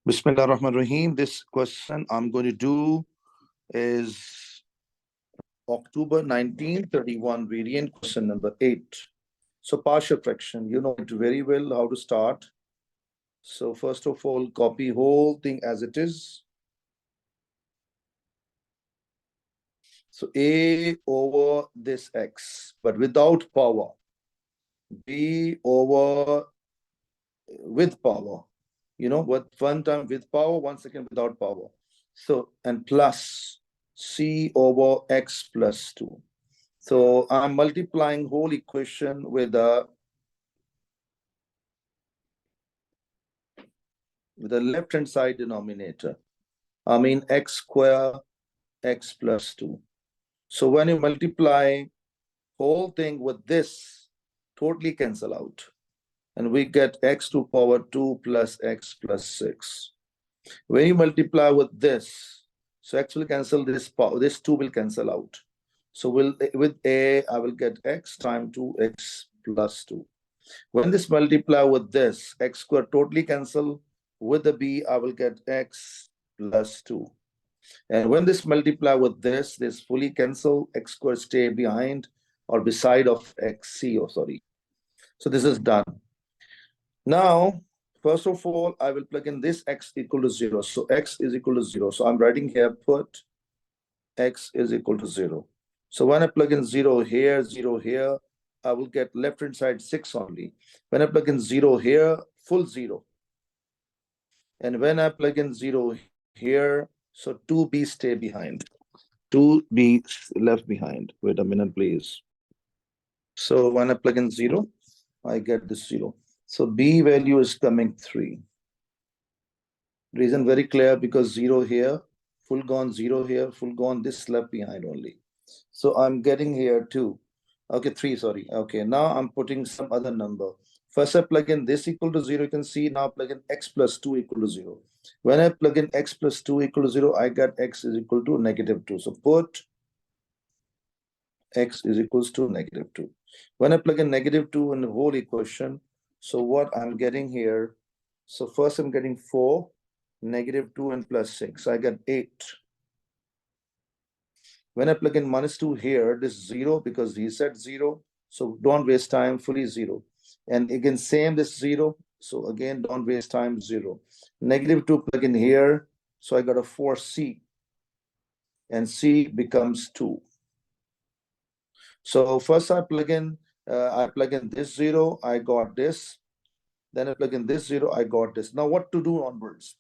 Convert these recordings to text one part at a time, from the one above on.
Bismillah ar-Rahman ar-Rahim. This question I'm going to do is October 1931 variant question number 8. So partial fraction, you know it very well how to start. So first of all, copy whole thing as it is. So A over this X, but without power. B over with power. You know what? One time with power, 1 second without power. So, and plus C over X plus 2. So I'm multiplying whole equation with the left hand side denominator. I mean x square x plus 2. So when you multiply whole thing with this, totally cancel out. And we get x to power 2 plus x plus 6. When you multiply with this, so x will cancel this power, this 2 will cancel out. So with A, I will get x times 2x plus 2. When this multiply with this, x square totally cancel. With the B, I will get x plus 2. And when this multiply with this fully cancel, x square stay behind or beside of xc, sorry. So this is done. Now, first of all, I will plug in this x equal to 0. So x is equal to 0. So I'm writing here, put x is equal to 0. So when I plug in 0 here, I will get left hand side 6 only. When I plug in 0 here, full 0. And when I plug in 0 here, so 2b stay behind. 2b left behind. Wait a minute, please. So when I plug in 0, I get this 0. So b value is coming 3. Reason very clear, because 0 here, full gone, 0 here, full gone, this left behind only. So I'm getting here 2. Okay, 3, sorry. Okay, now I'm putting some other number. First I plug in this equal to 0, you can see now plug in x plus 2 equal to 0. When I plug in x plus 2 equal to 0, I get x is equal to negative 2. So put x is equals to negative 2. When I plug in negative 2 in the whole equation, so what I'm getting here, so first I'm getting 4, negative 2 and plus 6, I get 8. When I plug in minus 2 here, this is 0 because he said 0. So don't waste time, fully 0. And again, same this 0. So again, don't waste time, 0. Negative 2 plug in here. So I got a 4c. And c becomes 2. So first I plug in this 0, I got this. Then I plug in this 0, I got this. Now what to do onwards?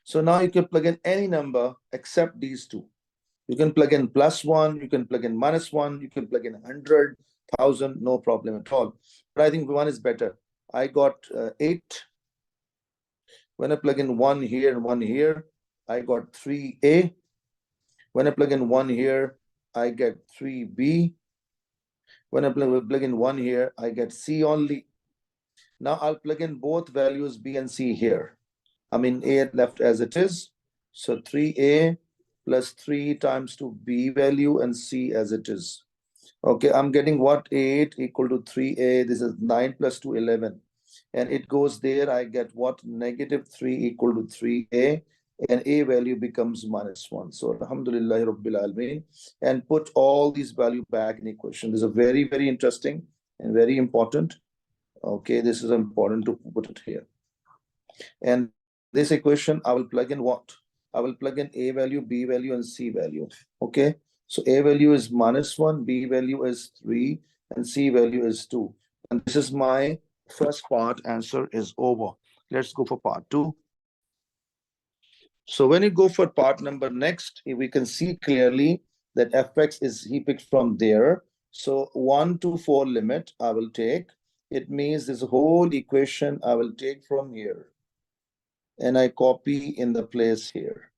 So now you can plug in any number except these two. You can plug in +1, you can plug in -1, you can plug in 100, 1000, no problem at all. But I think 1 is better. I got 8. When I plug in 1 here and 1 here, I got 3a. When I plug in 1 here, I get 3b. When I plug in 1 here, I get c only. Now I'll plug in both values b and c here. I mean a left as it is. So 3a plus 3 times to b value and c as it is. Okay, I'm getting what? 8 equal to 3a. This is 9 plus 2, 11. And it goes there. I get what? Negative 3 equal to 3a. And a value becomes -1. So alhamdulillah rabbil alameen. And put all these value back in equation. This is very, very interesting and very important. Okay, this is important to put it here. And this equation, I will plug in what? I will plug in a value, b value, and c value. Okay, so a value is -1, b value is 3, and c value is 2. And this is my first part. Answer is over. Let's go for part 2. So when you go for part number next, we can see clearly that fx is he picked from there. So 1 to 4 limit I will take. It means this whole equation I will take from here. And I copy in the place here.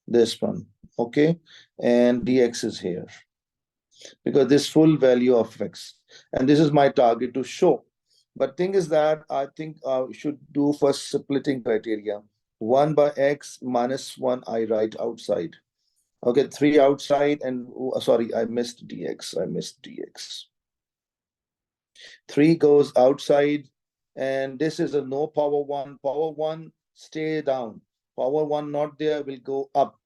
This one, okay? And dx is here. Because this full value of x. And this is my target to show. But thing is that I think I should do first splitting criteria. 1 by x minus 1 I write outside. Okay, 3 outside and, sorry, I missed dx. 3 goes outside and this is a no power 1. Power 1 stay down. Power 1 not there, will go up.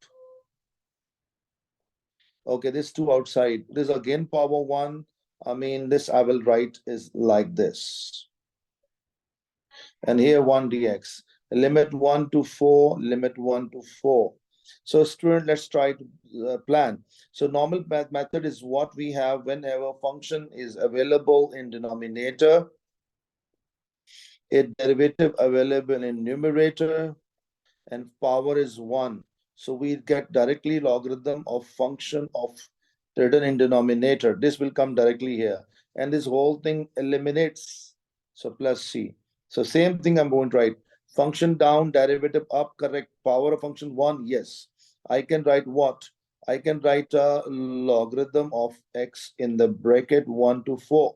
Okay, this 2 outside. This again power 1. I mean, this I will write is like this. And here 1 dx. Limit 1 to 4, limit 1 to 4. So student, let's try to plan. So normal method is what we have whenever function is available in denominator, a derivative available in numerator, and power is 1. So we get directly logarithm of function of written in denominator. This will come directly here. And this whole thing eliminates. So plus C. So same thing I'm going to write. Function down, derivative up, correct. Power of function 1, yes. I can write what? I can write a logarithm of x in the bracket 1 to 4.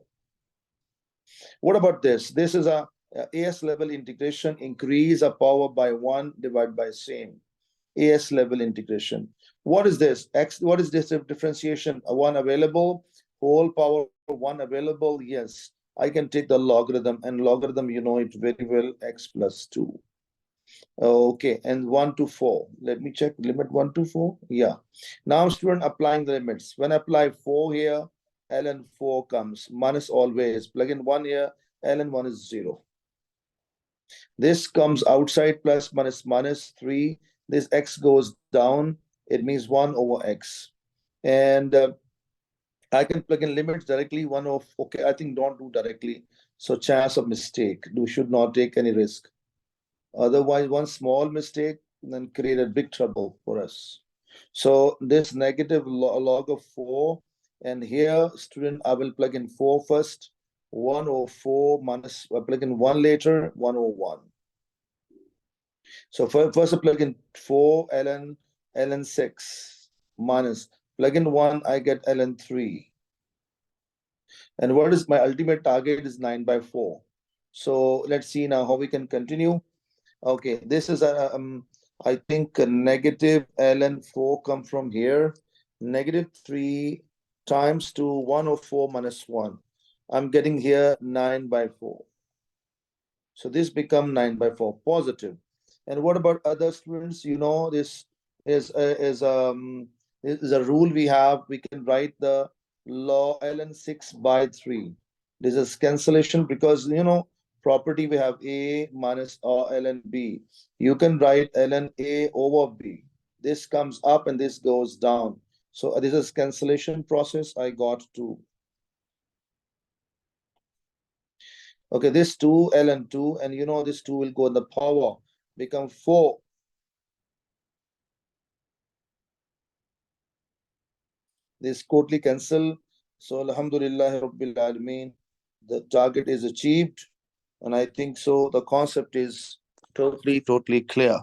What about this? This is a AS level integration, increase a power by 1 divided by same. AS level integration. What is this? X, what is this differentiation? A 1 available, whole power 1 available, yes. I can take the logarithm, and logarithm, you know it very well, x plus 2. Okay, and 1 to 4. Let me check limit 1 to 4. Yeah. Now, student, applying the limits. When I apply 4 here, ln 4 comes. Minus always. Plug in 1 here, ln 1 is 0. This comes outside, plus minus minus 3. This x goes down. It means 1 over x. And I can plug in limits directly. 1 of, okay, I think don't do directly. So chance of mistake. You should not take any risk. Otherwise, one small mistake then created big trouble for us. So this negative log of 4, and here, student, I will plug in 4 first. 1 over 4 minus, I plug in 1 later, 1 over 1. So first I plug in 4 ln 6 minus, plug in 1, I get ln 3. And what is my ultimate target is 9 by 4. So let's see now how we can continue. Okay, this is I think a negative ln 4 come from here. Negative 3 times 2, 1 over 4 minus 1. I'm getting here 9 by 4. So this become 9 by 4 positive. And what about other students? You know, this is a rule we have. We can write the log ln 6 by 3. This is cancellation because, you know, property we have a minus ln b. You can write ln a over b. This comes up and this goes down. So this is cancellation process. I got 2. Okay, this 2 ln 2, and you know this 2 will go in the power, become 4. This totally cancel. So alhamdulillah rabbil alameen, the target is achieved, and I think so the concept is totally clear.